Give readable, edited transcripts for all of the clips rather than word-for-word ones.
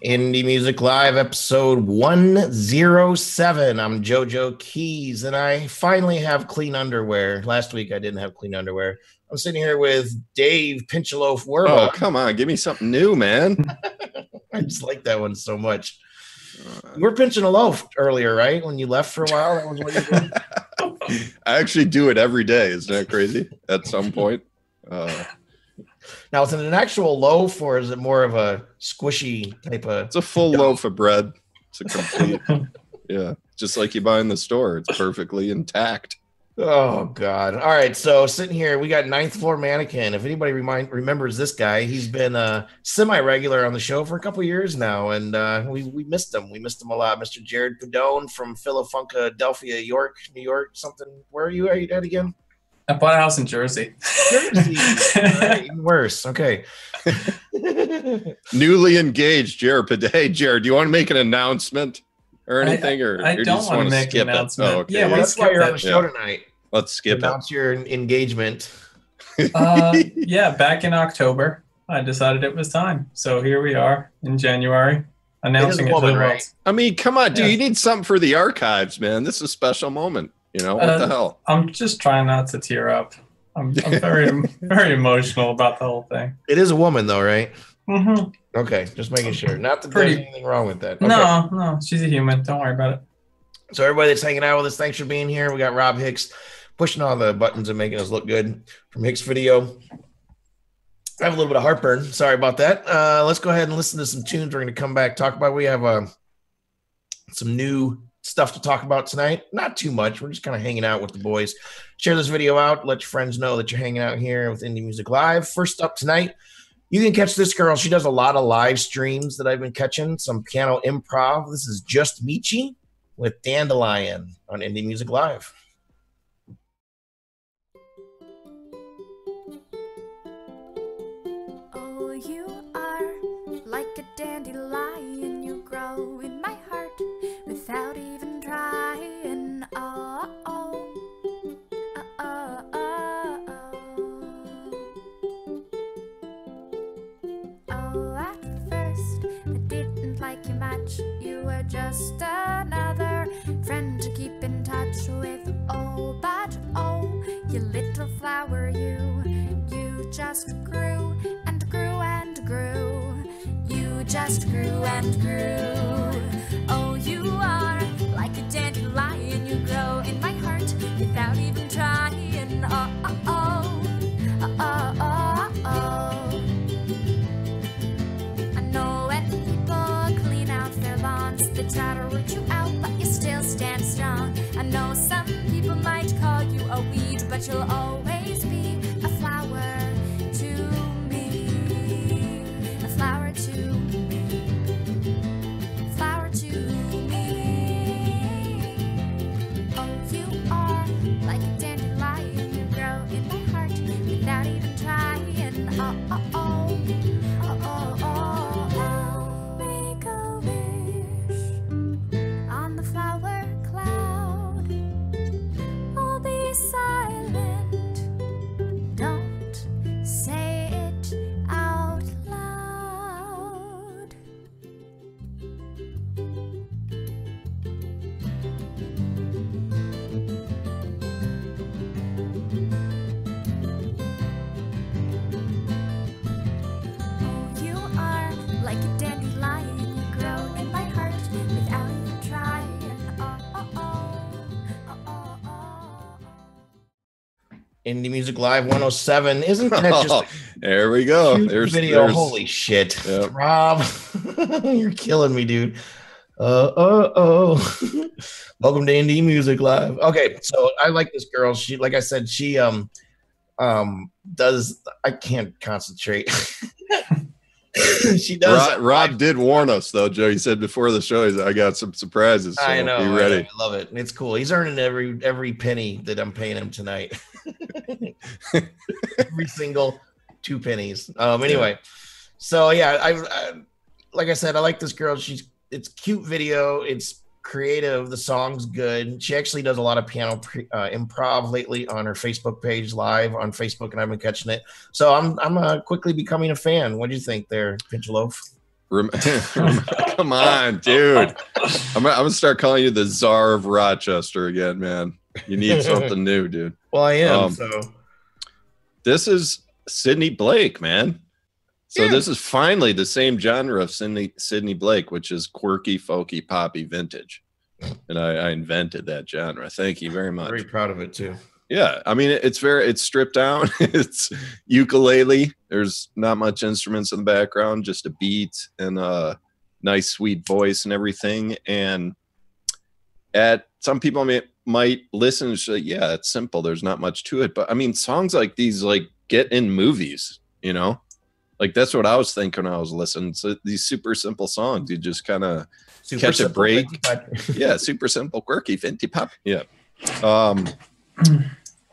Indie Music Live, episode 107. I'm JoeJoeKeys, and I finally have clean underwear. Last week I didn't have clean underwear. I'm sitting here with Dave Pinchaloaf Werba. Oh, come on. Give me something new, man. I just like that one so much. You were pinching a loaf earlier, right? When you left for a while, that was what you did? I actually do it every day. Isn't that crazy? At some point. Now, is it an actual loaf, or is it more of a squishy type of? It's a full loaf of bread. It's a complete, yeah, just like you buy in the store. It's perfectly intact. Oh God! All right, so sitting here, we got Ninth Floor Mannequin. If anybody remembers this guy, he's been semi-regular on the show for a couple years now, and we missed him. We missed him a lot, Mr. Jarrod Pedone from Philadelphia, New York, something. Where are you at again? I bought a house in Jersey. Jersey. Right, even worse. Okay. Newly engaged, Jarrod Pedone. Hey, Jarrod, do you want to make an announcement or anything, I don't want to make an announcement. Oh, okay. Yeah, well, that's why you're on the show tonight. Let's skip Announce your engagement. Yeah, back in October, I decided it was time. So here we are in January, announcing it to the world. I mean, come on, dude. You need something for the archives, man. This is a special moment. You know, what the hell? I'm just trying not to tear up. I'm very, very emotional about the whole thing. It is a woman, though, right? Mm-hmm. Okay, just making sure. Not that there's anything wrong with that. Okay. No, she's a human. Don't worry about it. So everybody that's hanging out with us, thanks for being here. We got Rob Hicks pushing all the buttons and making us look good from Hixvideo. I have a little bit of heartburn. Sorry about that. Let's go ahead and listen to some tunes. We're going to come back, talk about. We have some new stuff to talk about tonight. Not too much. We're just kind of hanging out with the boys. Share this video out. Let your friends know that you're hanging out here with Indie Music Live. First up tonight, you can catch this girl. She does a lot of live streams that I've been catching. Some piano improv. This is just Micci with Dandelion on Indie Music Live. Oh, you are like a dandelion. You grow in my heart without even trying. Oh, oh, oh, oh, oh, oh. Oh, at first I didn't like you much. You were just another friend to keep in touch with. Oh, but oh, you little flower, you just grew and grew and grew. You just grew and grew. Oh, you are like a dandelion. You grow in my heart without even trying. Oh, oh, oh, oh, oh, oh, oh. I know when people clean out their lawns, they try to root you out, but you still stand strong. I know some people might call you a weed, but you'll always be a flower to me. A flower to me. Flower to me. Oh, you are like a dandelion. You grow in my heart without even trying. Oh, oh, oh. Oh, oh, oh, oh. Make a wish on the flower cloud. Oh, be silent. Don't say it out loud. Oh, you are like a dandelion. You grow in my heart without even trying. Oh, oh, oh. Oh, oh, oh, oh. Indie Music Live 107. Isn't that just there we go. There's video? Holy shit. Yep. Rob, you're killing me, dude. Welcome to Indie Music Live. Okay, so I like this girl. She, like I said, she does. I can't concentrate. She does. Rob did warn us, though, Joe. He said before the show, I got some surprises. So I know. Be ready. I love it. It's cool. He's earning every penny that I'm paying him tonight. Every single 2 pennies. Anyway, so yeah, I like I said, I like this girl. It's cute video. It's creative. The song's good. She actually does a lot of piano improv lately on her Facebook page, live on Facebook, and I've been catching it. So I'm quickly becoming a fan. What do you think there, Pinchaloaf? Come on, dude. I'm gonna start calling you the Czar of Rochester again, man. You need something new, dude. Well, I am. So this is Sydney Blake, man. So this is finally the same genre of Sydney Blake, which is quirky, folky, poppy, vintage. And I invented that genre. Thank you very much. Very proud of it too. Yeah, I mean it's stripped down. It's ukulele. There's not much instruments in the background, just a beat and a nice sweet voice and everything. And some people might listen and say, yeah, it's simple. There's not much to it. But I mean, songs like these like get in movies, you know? Like that's what I was thinking when I was listening. So these super simple songs, you just kind of catch a break. Yeah, super simple, quirky, vinty pop. Yeah. I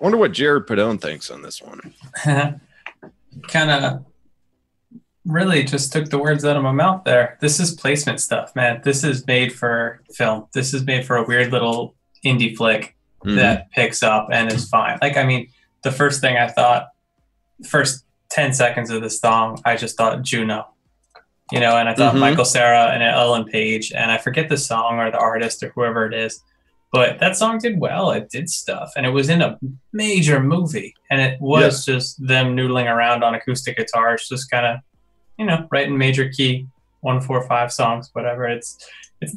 wonder what Jarrod Pedone thinks on this one. Kind of really just took the words out of my mouth there. This is placement stuff, man. This is made for film. This is made for a weird little indie flick that picks up and is fine. Like, I mean, the first thing I thought, first 10 seconds of this song, I just thought Juno, you know, and I thought Michael Cera and Ellen Page, and I forget the song or the artist or whoever it is, but that song did well. It did stuff, and it was in a major movie, and it was just them noodling around on acoustic guitars, just kind of, you know, writing major key 1, 4, 5 songs, whatever. It's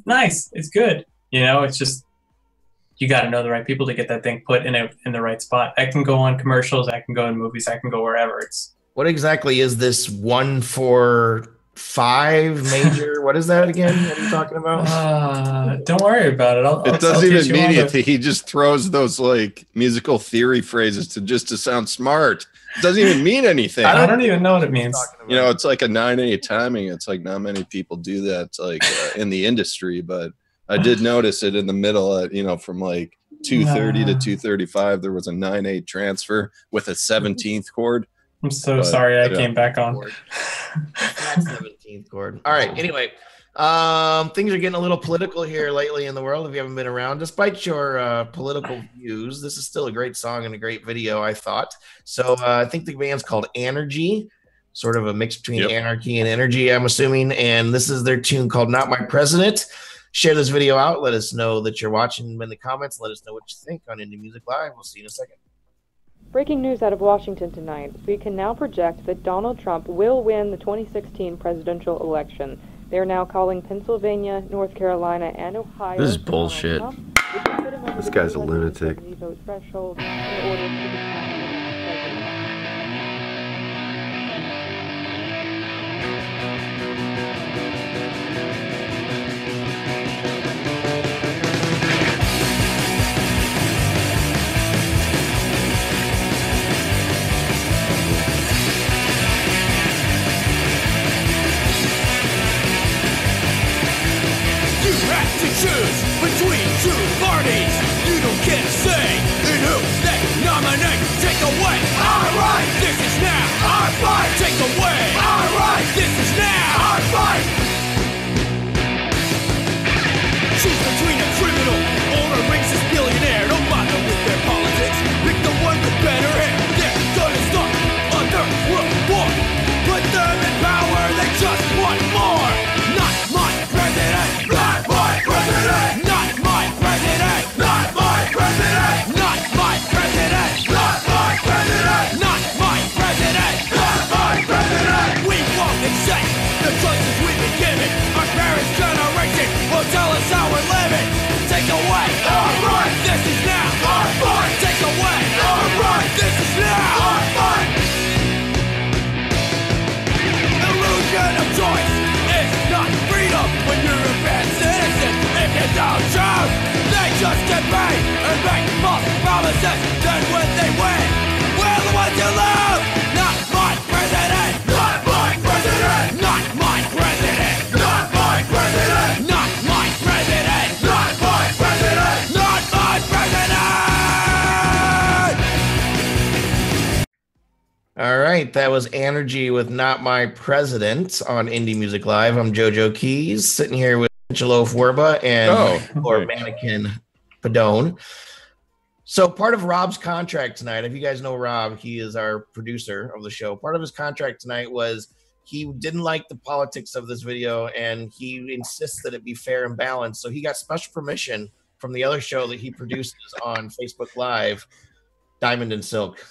nice. It's good. You know, it's just, you got to know the right people to get that thing put in the right spot. I can go on commercials. I can go in movies. I can go wherever. What exactly is this 1, 4, 5 major? What is that again? What are you talking about? Don't worry about it. It doesn't even mean anything. He just throws those like musical theory phrases to sound smart. It doesn't even mean anything. I don't even know what it means. You know, it's like a 9/8 timing. It's like not many people do that like in the industry, but I did notice it in the middle. You know, from like 2:30 to 2:35, there was a 9/8 transfer with a 17th chord. I'm so sorry I came back on. Not 17th chord. All right. Anyway, things are getting a little political here lately in the world. If you haven't been around, despite your political views, this is still a great song and a great video, I thought. So I think the band's called Anergy, sort of a mix between anarchy and energy, I'm assuming. And this is their tune called Not My President. Share this video out. Let us know that you're watching in the comments. Let us know what you think on Indie Music Live. We'll see you in a second. Breaking news out of Washington tonight. We can now project that Donald Trump will win the 2016 presidential election. They are now calling Pennsylvania, North Carolina, and Ohio. This is bullshit. This guy's a lunatic. Choose between two parties. You don't get a say in who they nominate. Take away our right. This is now our fight. Take away our right. This is now our fight. Choose between a criminal or a racist billionaire. Don't bother with their politics. Pick the one with better hair. They're gonna start a third world war. Put them in power. They just want more. Not my president. Not my president. Not my president. Not my president. Not my president. Not my president. Not my president. Not my president. We won't accept the choices we've been given. Our parents' generation will tell us how we're living. Take away our right. This is now our fight. Take away our right. This is now our fight. Illusion of choice is not freedom when you're a bad citizen. If you don't choose, they just get paid and make false promises. Then when they win, we're the ones who lose. Not my president. Not my president. Not my president. Not my president. Not my president. Not my president. Not my president. All right, that was Anergy with Not My President on Indie Music Live. I'm JoeJoeKeys, sitting here with Loaf Werba and or Mannequin Pedone. So part of Rob's contract tonight, if you guys know Rob, he is our producer of the show. Part of his contract tonight was he didn't like the politics of this video, and he insists that it be fair and balanced. So he got special permission from the other show that he produces on Facebook Live, Diamond and Silk.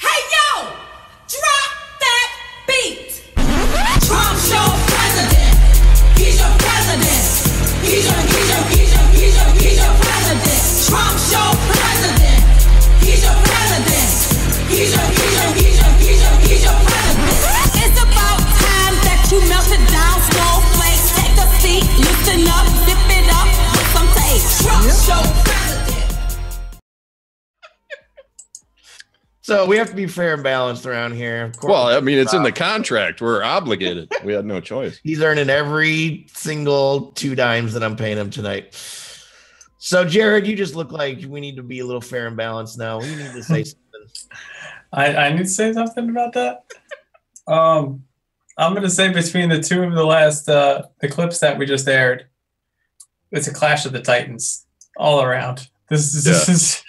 Hey yo, drop that beat. Trump's your president. He's your president. He's your president. Trump's your president. He's your president. He's your president. It's about time that you melted down snowflakes. Take a seat, loosen up, zip it up with some tape. Trump's your president. So we have to be fair and balanced around here. Of course, Well, I mean, it's in the contract. We're obligated. We had no choice. he's earning every single 2 dimes that I'm paying him tonight. So, Jarrod, you just look like we need to be a little fair and balanced now. We need to say something. I need to say something about that. I'm gonna say between the two of the last the clips that we just aired, it's a clash of the Titans all around. This is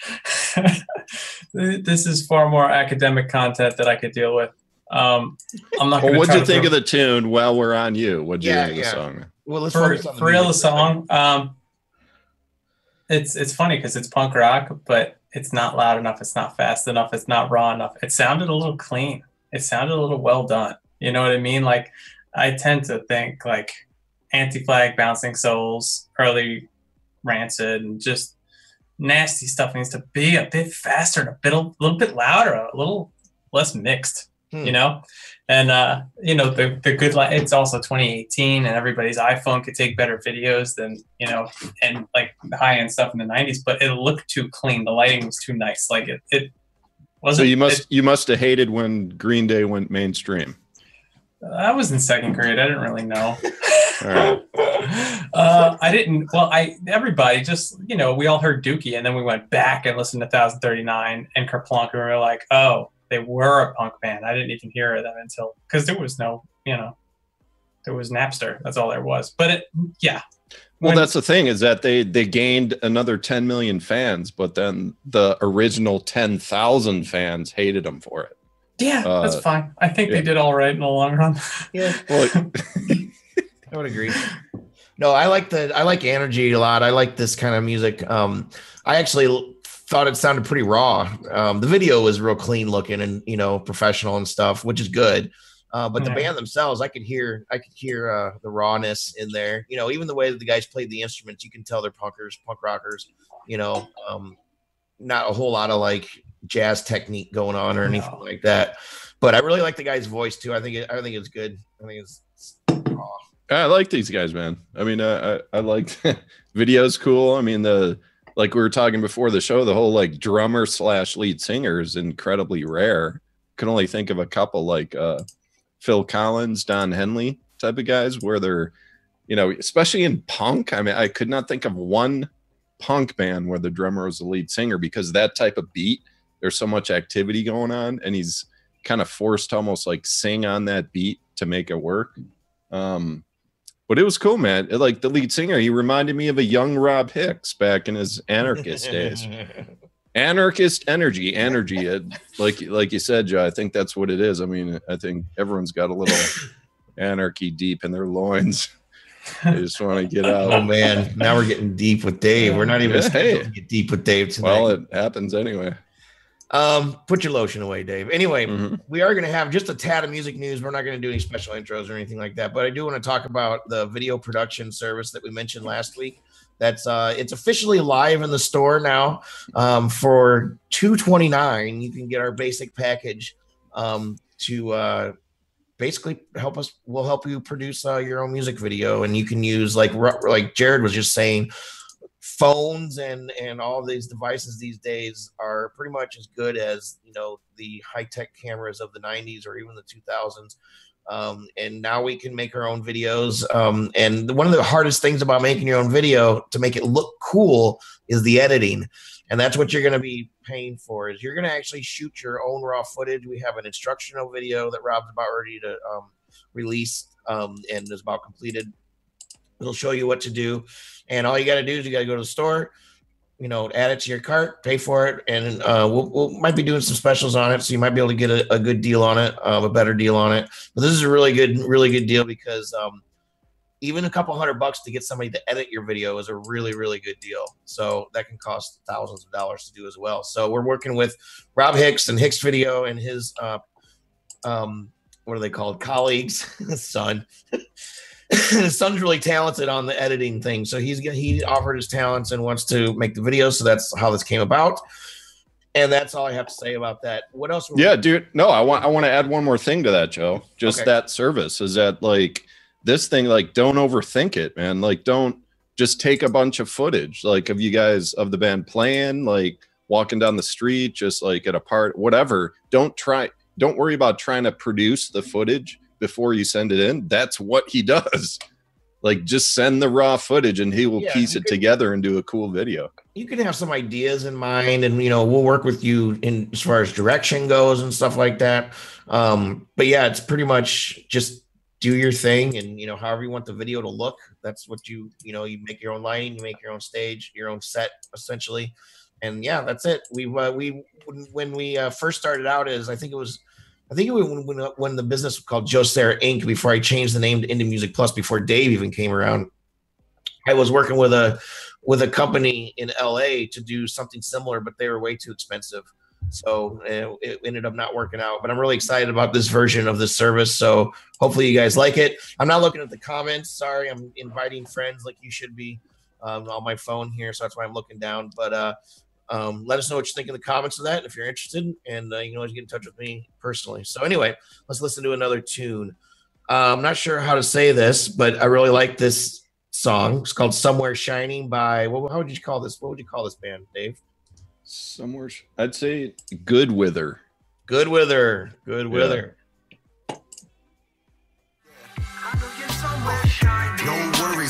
this is far more academic content that I could deal with. I'm not. Well, what'd you think of the tune? While we're on you, what'd you think of the Yeah. song? Well, let's for focus on the real the music. song? It's funny because it's punk rock, but it's not loud enough. It's not fast enough. It's not raw enough. It sounded a little clean. It sounded a little well done. You know what I mean? Like, I tend to think like Anti-Flag, Bouncing Souls, early Rancid, and just nasty stuff needs to be a bit faster and a little bit louder, a little less mixed. You know, and you know, the good light. It's also 2018, and everybody's iPhone could take better videos than, you know, and like the high end stuff in the 90s. But it looked too clean. The lighting was too nice. Like it wasn't. So you must have hated when Green Day went mainstream. I was in 2nd grade. I didn't really know. All right. I didn't. Well, everybody just, you know, we all heard Dookie, and then we went back and listened to 1039 and Kerplunk, and we were like, oh, they were a punk band. I didn't even hear them until, because there was no, you know, there was Napster. That's all there was. But Well, that's the thing, is that they gained another 10 million fans, but then the original 10,000 fans hated them for it. Yeah, that's fine. I think they did all right in the long run. Yeah, Well, I would agree. No, I like Anergy a lot. I like this kind of music. I actually thought it sounded pretty raw. The video was real clean looking and, you know, professional and stuff, which is good. But the band themselves, I could hear the rawness in there. You know, even the way that the guys played the instruments, you can tell they're punk rockers. You know, not a whole lot of like jazz technique going on or anything like that. But I really like the guy's voice too. I think it's good. I think it's raw. I like these guys, man. I mean, I like video's cool. I mean, like we were talking before the show, the whole like drummer / lead singer is incredibly rare. Can only think of a couple like Phil Collins, Don Henley type of guys where they're, you know, especially in punk. I mean, I could not think of one punk band where the drummer was the lead singer, because that type of beat, there's so much activity going on, and he's kind of forced to almost like sing on that beat to make it work. But it was cool, man. Like the lead singer, he reminded me of a young Rob Hicks back in his anarchist days. Anarchist energy. Like you said, Joe, I think that's what it is. I mean, I think everyone's got a little anarchy deep in their loins. They just want to get out. Oh man, now we're getting deep with Dave. We're not even scheduled to get deep with Dave tonight. Well, it happens anyway. Put your lotion away, Dave. Anyway, we are going to have just a tad of music news. We're not going to do any special intros or anything like that, but I do want to talk about the video production service that we mentioned last week. That's it's officially live in the store now. For $229, you can get our basic package to basically help us. We'll help you produce your own music video, and you can use like Jarrod was just saying, phones and all these devices these days are pretty much as good as, you know, the high-tech cameras of the 90s or even the 2000s. And now we can make our own videos. And one of the hardest things about making your own video to make it look cool is the editing. And that's what you're going to be paying for, is you're going to actually shoot your own raw footage. We have an instructional video that Rob's about ready to release and is about completed. It'll show you what to do. And all you got to do is you got to go to the store, you know, add it to your cart, pay for it, and we'll might be doing some specials on it, so you might be able to get a good deal on it, a better deal on it. But this is a really good deal because even a couple $100 to get somebody to edit your video is a really good deal. So that can cost thousands of dollars to do as well. So we're working with Rob Hicks and Hixvideo and his what are they called? Colleagues, son. His son's really talented on the editing thing, so he offered his talents and wants to make the video. So that's how this came about, and that's all I have to say about that. What else? Yeah, dude. No, I want to add one more thing to that, Joe. Just that service is that like this thing. Like, don't overthink it, man. Like, don't just take a bunch of footage, like of you guys of the band playing, like walking down the street, just like at a part, whatever. Don't worry about trying to produce the footage before you send it in. That's what he does. Like, just send the raw footage and he will piece it together and do a cool video. You can have some ideas in mind, and you know, we'll work with you in as far as direction goes and stuff like that. But yeah, it's pretty much just do your thing, and you know, however you want the video to look, that's what you make your own lighting, you make your own stage, your own set essentially. And yeah, that's it. When we first started out, when the business was called Joe Sarah Inc. before I changed the name to Indie Music Plus, before Dave even came around, I was working with a company in LA to do something similar, but they were way too expensive. So it ended up not working out, but I'm really excited about this version of this service. So hopefully you guys like it. I'm not looking at the comments. Sorry, I'm inviting friends like you should be on my phone here. So that's why I'm looking down, but let us know what you think in the comments of that if you're interested, and you can always get in touch with me personally. So anyway, let's listen to another tune. I'm not sure how to say this, but I really like this song. It's called Somewhere Shining by, how would you call this? What would you call this band, Dave? Somewhere, I'd say Good With Her. Good With Her. Good With Her.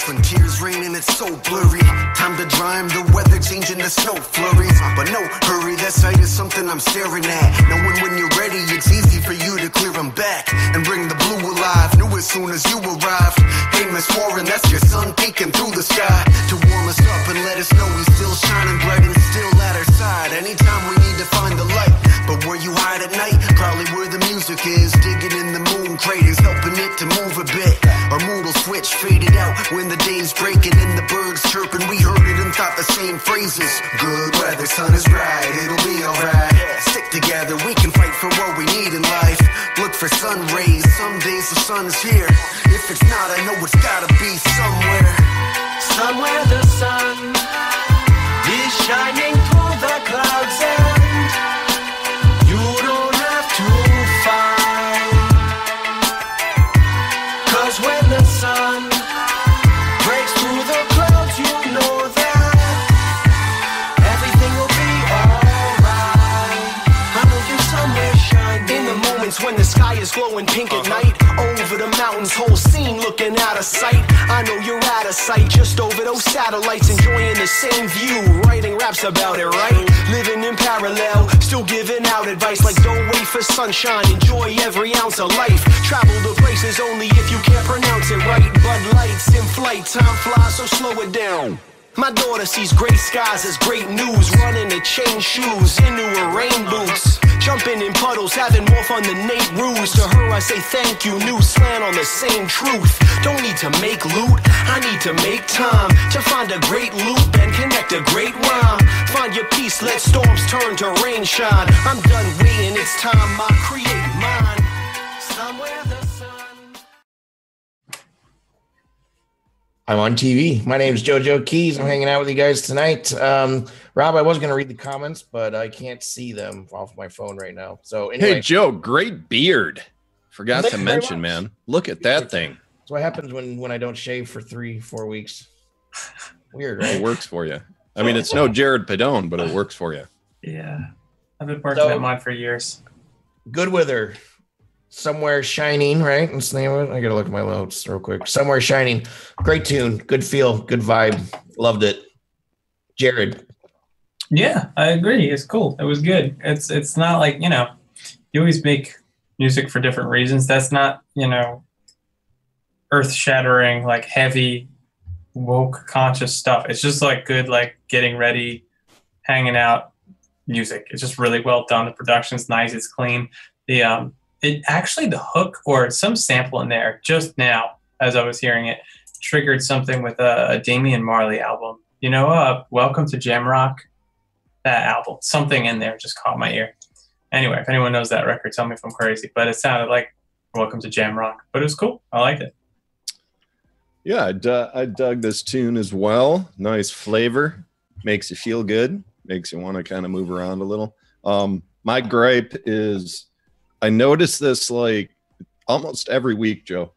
When tears rain and it's so blurry, time to dry 'em, the weather changing to snow flurries. But no hurry, that sight is something I'm staring at. Knowing when you're ready, it's easy for you to clear 'em back and bring the blue alive. Knew as soon as you arrived. Hey, Miss Warren, that's your sun peeking through the sky to warm us up and let us know he's still shining bright and still at our side. Anytime we need to find the light, but where you hide at night, probably where the music is. Digging in the moon craters, helping it to move a bit. Our mood will switch, faded out when the day's breaking and the birds chirping. We heard it and thought the same phrases. Good weather, sun is bright, it'll be alright. Stick together, we can fight for what we need in life. Look for sun rays, some days the sun is here. If it's not, I know it's gotta be somewhere. Somewhere the sun is shining through the clouds, and you don't have to fight. 'Cause when the sun breaks through the clouds, you know that everything will be alright. I know you're somewhere shining. In the moments when the sky is glowing pink at night, over the mountains, whole scene looking out of sight. I know you're out of sight, just over those satellites, enjoying the same view, writing raps about it, right? Living in parallel, still giving out advice like don't wait for sunshine, enjoy every ounce of life. Travel to places only if you can't pronounce it right. Bud Lights in flight, time flies, so slow it down. My daughter sees gray skies as great news, running to change shoes into her rain boots, jumping in puddles, having more fun than Nate Ruse. To her I say thank you, new slant on the same truth. Don't need to make loot, I need to make time to find a great loop and connect a great rhyme. Find your peace, let storms turn to rain shine. I'm done waiting, it's time I create mine. Somewhere the sun. I'm on TV. My name is JoeJoeKeys. I'm hanging out with you guys tonight. Rob, I was going to read the comments, but I can't see them off my phone right now. So anyway. Hey, Joe, great beard. Forgot to mention, man. Look at that thing. That's what happens when I don't shave for 3-4 weeks. Weird, right? It works for you. I mean, it's no Jarrod Pedone, but it works for you. Yeah. I've been working at mine for years. Good With Her. Somewhere Shining, right? What's the name of it? I got to look at my notes real quick. Somewhere Shining. Great tune. Good feel. Good vibe. Loved it. Jarrod. Yeah, I agree. It's cool. It was good. It's not like, you always make music for different reasons. That's not, earth-shattering, like heavy, woke, conscious stuff. It's just like good, like getting ready hanging out music. It's just really well done. The production's nice. It's clean. The hook or some sample in there just now, as I was hearing it, triggered something with a Damian Marley album. You know, Welcome to Jamrock, that album. Something in there just caught my ear. Anyway, if anyone knows that record, tell me if I'm crazy. But it sounded like Welcome to Jamrock. But it was cool. I liked it. Yeah, I dug this tune as well. Nice flavor. Makes you feel good. Makes you want to kind of move around a little. My gripe is I notice this like almost every week, Joe.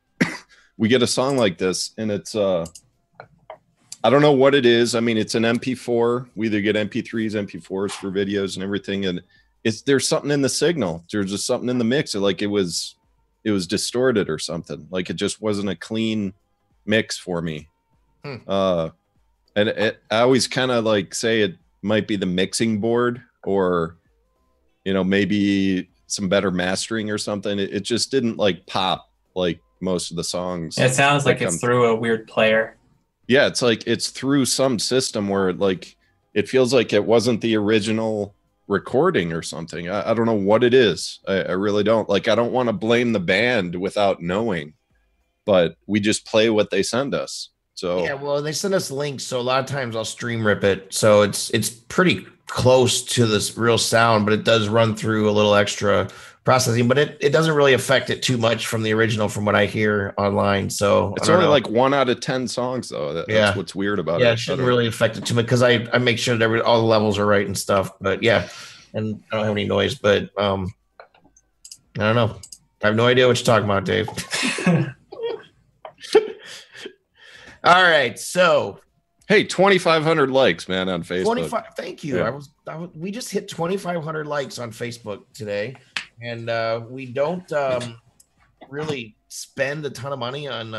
We get a song like this, and it's I don't know what it is. I mean, it's an MP4. We either get MP3s, MP4s for videos and everything, and there's something in the signal. There's just something in the mix. Like it was distorted or something. Like it just wasn't a clean mix for me. And I always kind of like say it might be the mixing board, or maybe some better mastering or something. It just didn't like pop like most of the songs. It sounds like it's through a weird player. Yeah, it's like it's through some system where like it feels like it wasn't the original recording or something. I don't know what it is. I really don't. Like I don't want to blame the band without knowing, but we just play what they send us. So yeah, well, they send us links, so a lot of times I'll stream rip it. So it's pretty close to this real sound, but it does run through a little extra processing, but it doesn't really affect it too much from the original from what I hear online. So it's only like 1 out of 10 songs though. That's what's weird about it. Yeah, it shouldn't really affect it too much because I make sure that all the levels are right and stuff. But yeah, and I don't have any noise, but I don't know. I have no idea what you're talking about, Dave. All right, so hey, 2,500 likes, man, on Facebook. 25. Thank you. Yeah. We just hit 2,500 likes on Facebook today, and we don't really spend a ton of money on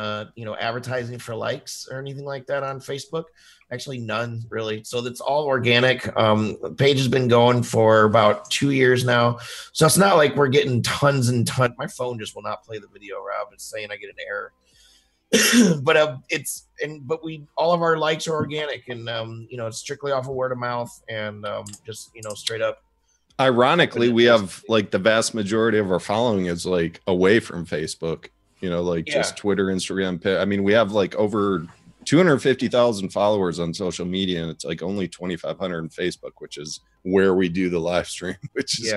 advertising for likes or anything like that on Facebook. Actually, none really. So that's all organic. The page has been going for about 2 years now, so it's not like we're getting tons and tons. My phone just will not play the video, Rob. It's saying I get an error. But all of our likes are organic, and it's strictly off of word of mouth and just straight up. Ironically, we have like the vast majority of our following is like away from Facebook, just Twitter, Instagram. I mean, we have like over 250,000 followers on social media, and it's like only 2,500 on Facebook, which is where we do the live stream, which is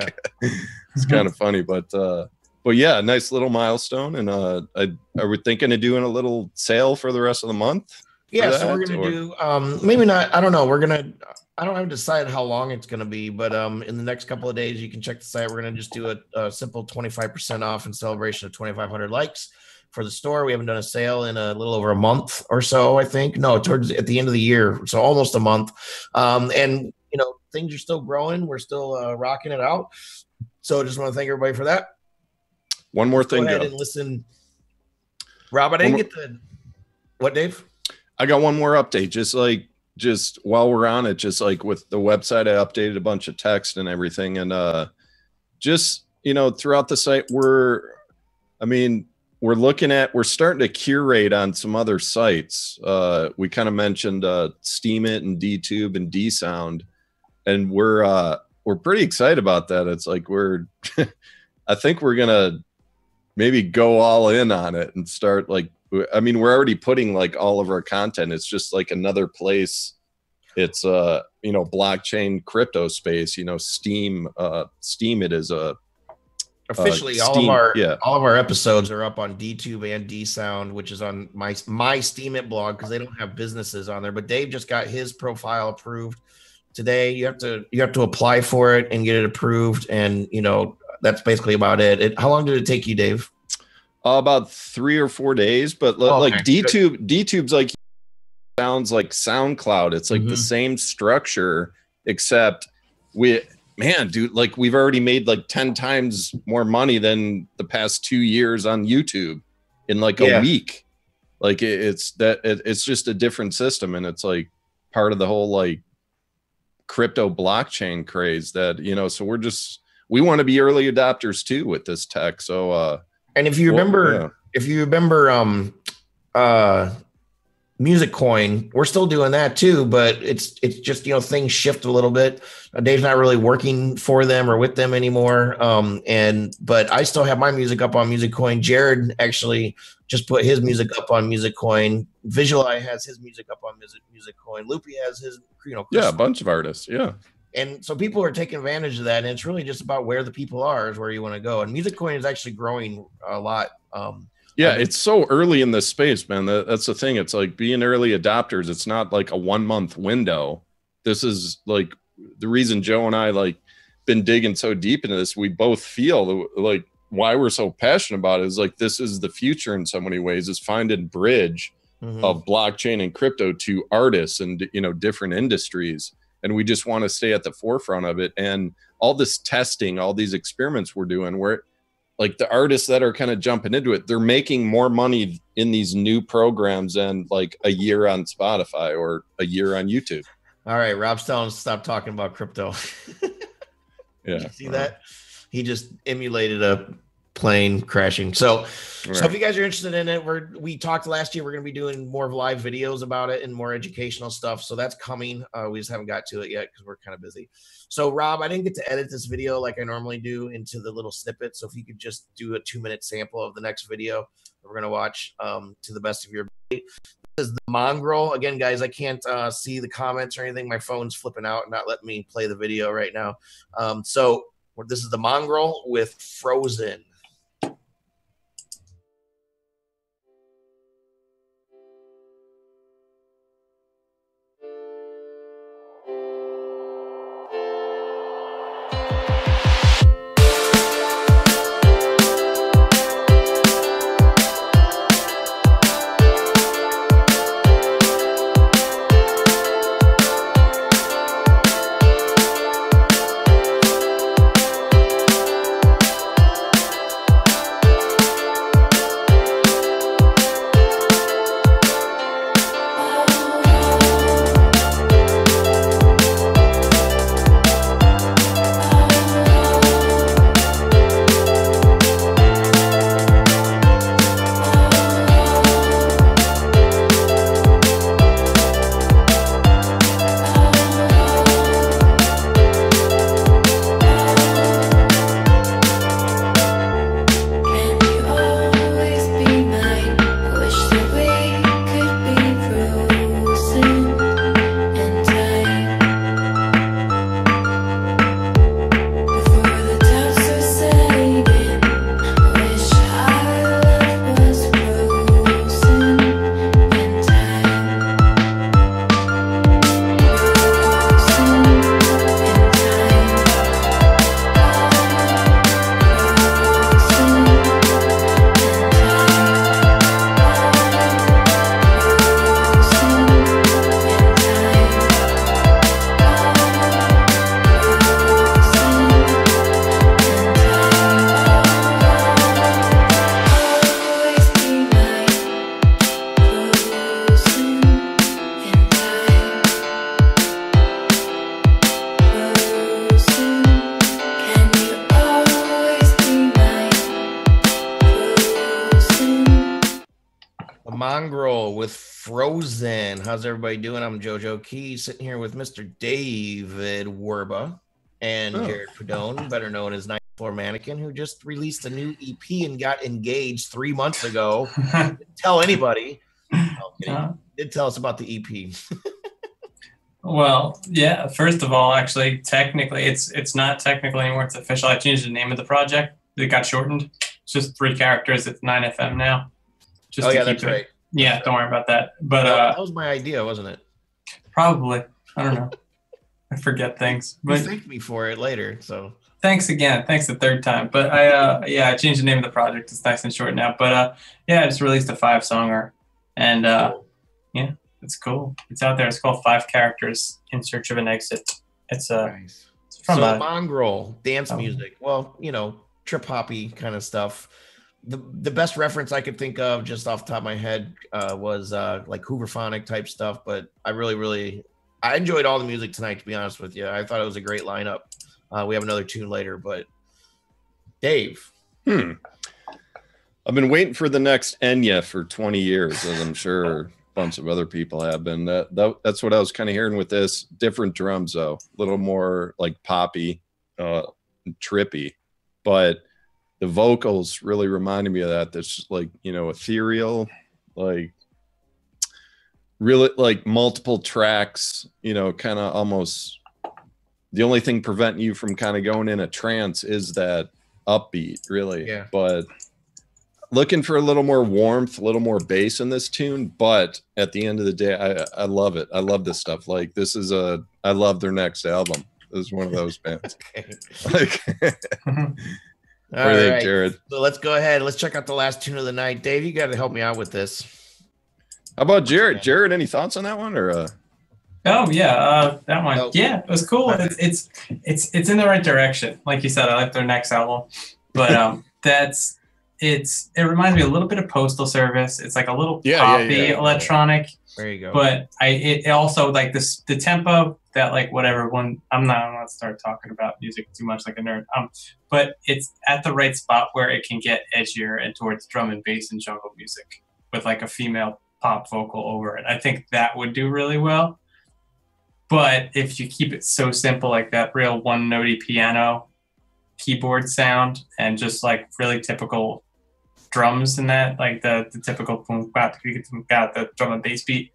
it's kind of funny, but yeah, nice little milestone. And are we thinking of doing a little sale for the rest of the month? Yeah, so we're gonna do maybe not. I don't know. I don't have decided how long it's gonna be, but in the next couple of days, you can check the site. We're gonna just do a simple 25% off in celebration of 2,500 likes for the store. We haven't done a sale in a little over a month or so, I think. No, at the end of the year, so almost a month. And things are still growing. We're still rocking it out. So just want to thank everybody for that. One more thing. Go ahead and listen. Rob, I didn't get the what, Dave? I got one more update. Just while we're on it, just like with the website, I updated a bunch of text and everything. And throughout the site, we're starting to curate on some other sites. We kind of mentioned Steam It and DTube and DSound, and we're pretty excited about that. It's like I think we're gonna maybe go all in on it and start we're already putting like all of our content. It's just like another place. It's blockchain crypto space, Steam It is a officially all of our episodes are up on DTube and DSound, which is on my Steam It blog because they don't have businesses on there. But Dave just got his profile approved today. You have to apply for it and get it approved, and that's basically about it. How long did it take you, Dave? About 3 or 4 days, but like DTube's like sounds like SoundCloud. It's like the same structure, except we've already made like 10 times more money than the past 2 years on YouTube in like a week. Like it's just a different system, and it's like part of the whole like crypto blockchain craze that so we want to be early adopters too with this tech. So and if you remember Music Coin, we're still doing that too, but it's just, you know, things shift a little bit. Dave's not really working for them or with them anymore. But I still have my music up on Music Coin. Jarrod actually just put his music up on Music Coin. Visual Eye has his music up on Music Coin. Loopy has his, you know, yeah, a bunch of artists. Yeah. And so people are taking advantage of that. And it's really just about where the people are is where you want to go. And Music Coin is actually growing a lot. Yeah, it's so early in this space, man. That's the thing. It's like being early adopters. It's not like a 1 month window. This is like the reason Joe and I like been digging so deep into this. We both feel like why we're so passionate about it is like this is the future in so many ways, is finding bridge of blockchain and crypto to artists and, you know, different industries. And we just want to stay at the forefront of it. And all this testing, all these experiments we're doing, where like the artists that are kind of jumping into it, they're making more money in these new programs than like a year on Spotify or a year on YouTube. All right, Rob's telling us to stop talking about crypto. Yeah. You see that? He just emulated a plane crashing. So if you guys are interested in it, we talked last year, we're going to be doing more live videos about it and more educational stuff. So that's coming. We just haven't got to it yet because we're kind of busy. So Rob, I didn't get to edit this video like I normally do into the little snippet. So if you could just do a 2-minute sample of the next video that we're going to watch to the best of your ability. This is the Mongrel. Again, guys, I can't see the comments or anything. My phone's flipping out and not letting me play the video right now. So this is the Mongrel with Frozen. Mongrel with Frozen. How's everybody doing? I'm JoeJoeKeys, sitting here with Mr. David Werba and Jarrod Pedone, better known as 9th Floor Mannequin, who just released a new EP and got engaged 3 months ago. Didn't tell anybody. Did tell us about the EP. Well, yeah, first of all, actually, technically, it's not technically anymore. It's official. I changed the name of the project. It got shortened. It's just 3 characters. It's 9FM now. Just oh, yeah, that's right. Yeah, don't worry about that. But that was my idea, wasn't it? Probably. I don't know. I forget things. But you thanked me for it later, so. Thanks again. Thanks the 3rd time. But I changed the name of the project. It's nice and short now. But yeah, I just released a 5-songer. And yeah, it's cool. It's out there. It's called 5 Characters in Search of an Exit. It's nice. It's from Mongrel, dance music. Well, you know, trip hoppy kind of stuff. The best reference I could think of just off the top of my head was like Hooverphonic type stuff. But I really I enjoyed all the music tonight, to be honest with you. I thought it was a great lineup. We have another tune later, but Dave. I've been waiting for the next Enya for 20 years, as I'm sure bunch of other people have been. That's what I was kind of hearing with this. Different drums though, a little more like poppy, trippy, but the vocals really reminded me of that. That's like, you know, ethereal, like really like multiple tracks, you know, kind of almost the only thing preventing you from kind of going in a trance is that upbeat, really. Yeah. But looking for a little more warmth, a little more bass in this tune. But at the end of the day, I love it. I love this stuff. Like this is I love their next album. This is one of those bands. Like, what do you think, Jarrod? So let's go ahead. Let's check out the last tune of the night. Dave, you got to help me out with this. How about Jarrod? Jarrod, any thoughts on that one or? Oh yeah, that one. Oh. Yeah, it was cool. It's in the right direction. Like you said, I like their next album, but it reminds me a little bit of Postal Service. It's like a little poppy electronic. There you go. But it also like the tempo that like whatever one. I'm not gonna start talking about music too much like a nerd. But it's at the right spot where it can get edgier and towards drum and bass and jungle music with like a female pop vocal over it. I think that would do really well. But if you keep it so simple like that, real one-notey piano keyboard sound and just like really typical drums in that, like the typical boom bap, the drum and bass beat,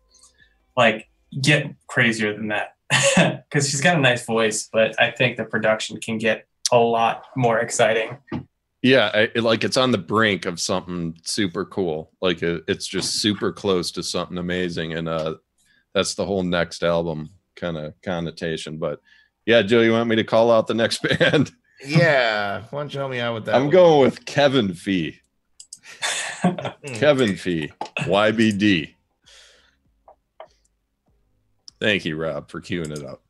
like get crazier than that. Because she's got a nice voice, but I think the production can get a lot more exciting. Yeah, like it's on the brink of something super cool. Like it's just super close to something amazing, and that's the whole next album kind of connotation. But yeah, Joe, you want me to call out the next band? Yeah, why don't you help me out with that? I'm going with Kevnphe. Kevnphe, YBD. Thank you, Rob, for queuing it up.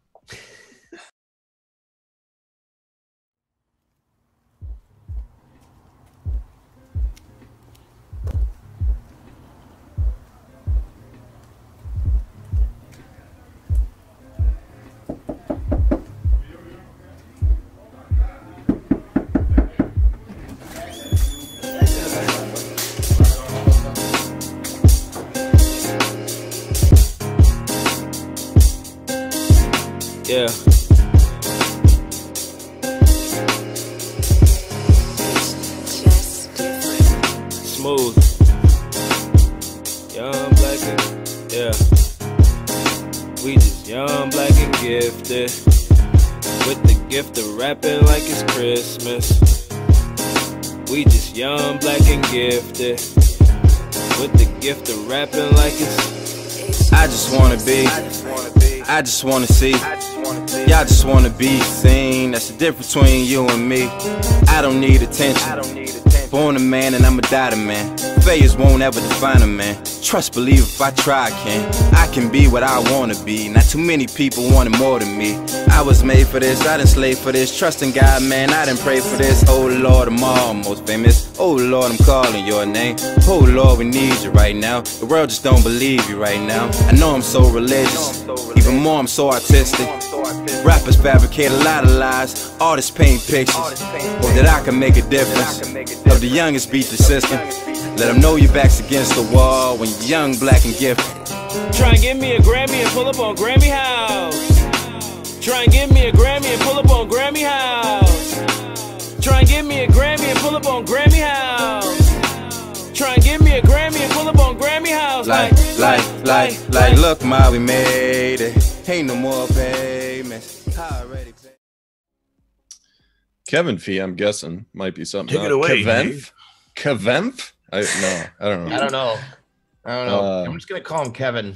Yeah. Smooth. Young, black, and yeah. We just young, black, and gifted. With the gift of rapping like it's Christmas. We just young, black, and gifted. With the gift of rapping like it's. I just wanna be. I just wanna see. Y'all just wanna be seen. That's the difference between you and me. I don't need attention. Born a man and I'ma die a man. Failures won't ever define a man. Trust, believe if I try I can be what I wanna be. Not too many people wanted more than me. I was made for this, I done slaved for this. Trust in God, man, I done prayed for this. Oh Lord, I'm almost famous. Oh Lord, I'm calling your name. Oh Lord, we need you right now. The world just don't believe you right now. I know I'm so religious. Even more, I'm so artistic. Rappers fabricate a lot of lies. Artists paint pictures. Hope that I can make a difference. Help the youngest beat the system. Let them know your back's against the wall when you're young, black, and gifted. Try and give me a Grammy and pull up on Grammy House. Try and give me a Grammy and pull up on Grammy House. Try and give me a Grammy and pull up on Grammy House. Try and give me a Grammy and pull up on Grammy House. Like, look, ma, we made it. Ain't no more payments. Kevnphe, I'm guessing, might be something. Take it away. Kevnphe? I don't know. I don't know. I'm just gonna call him Kevin.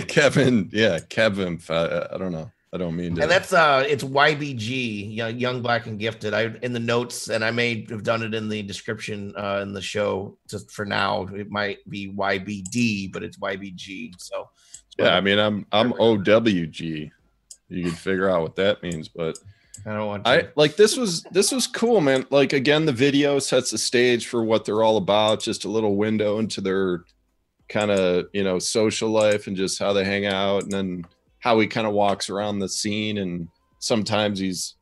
Kevin, yeah, Kevnphe. I don't know. I don't mean to. And that's it's YBG, young, black, and gifted. I in the notes, and I may have done it in the description in the show. Just for now, it might be YBD, but it's YBG. So yeah, I mean, I'm OWG. You can figure out what that means, but I don't want to. Like this was cool, man. Like again, the video sets the stage for what they're all about. Just a little window into their kind of, you know, social life and just how they hang out, and then how he kind of walks around the scene. And sometimes he's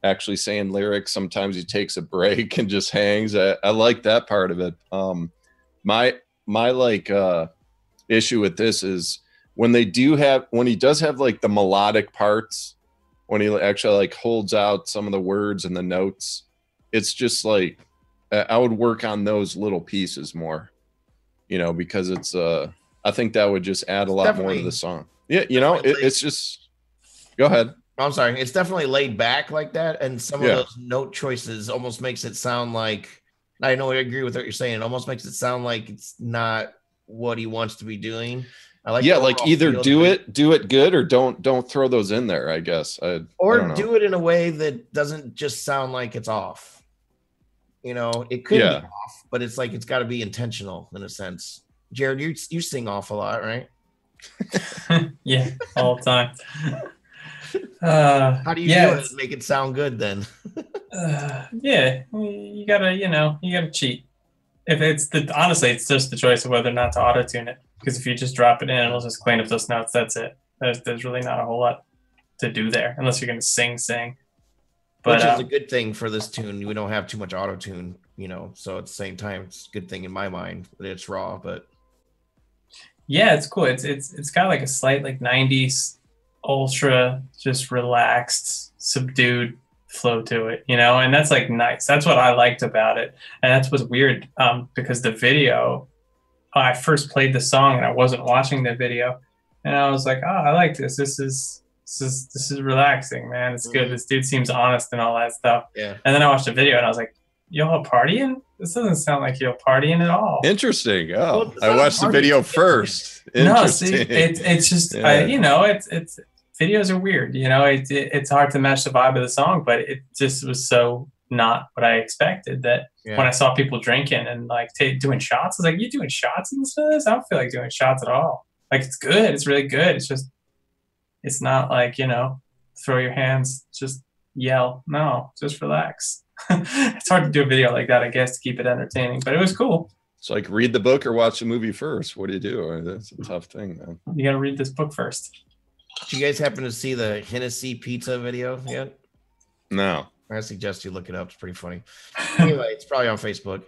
actually saying lyrics. Sometimes he takes a break and just hangs. I like that part of it. My like issue with this is when he does have like the melodic parts, when he actually like holds out some of the words and the notes, it's just like I would work on those little pieces more, because it's I think that would just add a lot more to the song. Yeah, it's just go ahead. I'm sorry. It's definitely laid back like that, and some of those note choices almost makes it sound like, I know I agree with what you're saying. It almost makes it sound like it's not what he wants to be doing. I like like either do it good or don't throw those in there, I guess. I don't do it in a way that doesn't just sound like it's off. It could be off, but it's like it's got to be intentional in a sense. Jarrod, you sing off a lot, right? Yeah, all the time. How do you do it? Make it sound good then? Yeah, you gotta cheat. If honestly, it's just the choice of whether or not to auto tune it. Because if you just drop it in, it'll just clean up those notes. That's it. There's really not a whole lot to do there, unless you're gonna sing. But, which is a good thing for this tune. We don't have too much auto tune, So at the same time, it's a good thing in my mind that it's raw. But yeah, it's cool. It's got like a slight like 90s ultra, just relaxed, subdued flow to it, and that's like nice. That's what I liked about it, and that's what's weird, because the video, I first played the song and I wasn't watching the video, and I was like, oh, I like this. This is relaxing, man. It's good. This dude seems honest and all that stuff. Yeah. And then I watched the video and I was like, y'all partying? This doesn't sound like you're partying at all. Interesting. Oh, I watched the video first. No, see, it's just, it's videos are weird. It's hard to match the vibe of the song, but it just was so not what I expected. That when I saw people drinking and like doing shots, I was like, you doing shots in this? I don't feel like doing shots at all. Like, it's good. It's really good. It's just, it's not like, throw your hands, just yell. No, just relax. It's hard to do a video like that, I guess, to keep it entertaining, but it was cool. It's like read the book or watch the movie first. What do you do? That's a tough thing, man. You got to read this book first. Did you guys happen to see the Hennessy pizza video yet? No. I suggest you look it up. It's pretty funny. Anyway, it's probably on Facebook.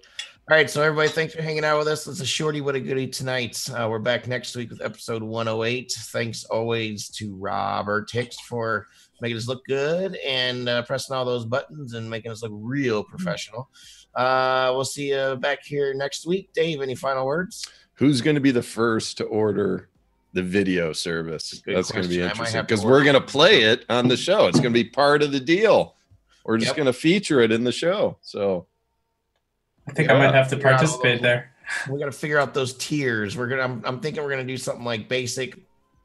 All right, so everybody, thanks for hanging out with us. It's a shorty, what a goodie tonight. We're back next week with episode 108. Thanks always to Robert Hicks for making us look good and pressing all those buttons and making us look real professional. We'll see you back here next week. Dave, any final words? Who's going to be the first to order the video service? That's going to be interesting because we're going to play it on the show. It's going to be part of the deal. We're just going to feature it in the show. So I think I might have to participate there. We're going to figure out those tiers. I'm thinking we're going to do something like basic,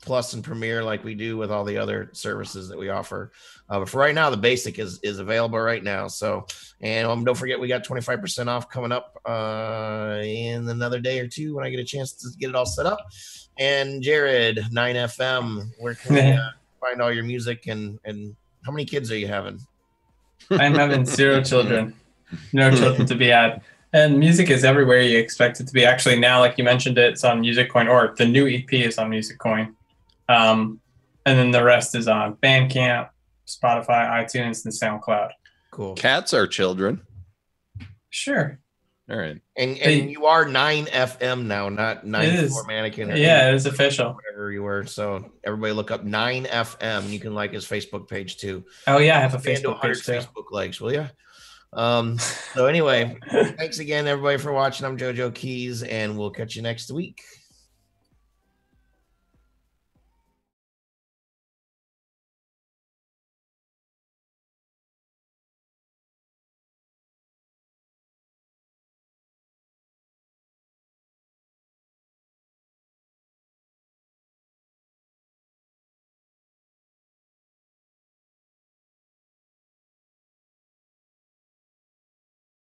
plus, and premiere like we do with all the other services that we offer. But for right now, the basic is available right now. So, and don't forget, we got 25% off coming up in another day or two when I get a chance to get it all set up. And Jarrod, 9FM, where can we find all your music and how many kids are you having? I'm having 0 children. No children to be had. And music is everywhere you expect it to be. Actually, now, like you mentioned, it's on Music Coin, or the new EP is on Music Coin. And then the rest is on Bandcamp, Spotify, iTunes, and SoundCloud. Cool. Cats are children. Sure. All right. And you are 9FM now, not 94 Mannequin. Yeah, it is official. Whatever you were. So everybody look up 9FM. You can like his Facebook page too. Oh yeah, I have a Facebook page too. Facebook likes, will you? So anyway, thanks again, everybody, for watching. I'm JoeJoeKeys, and we'll catch you next week.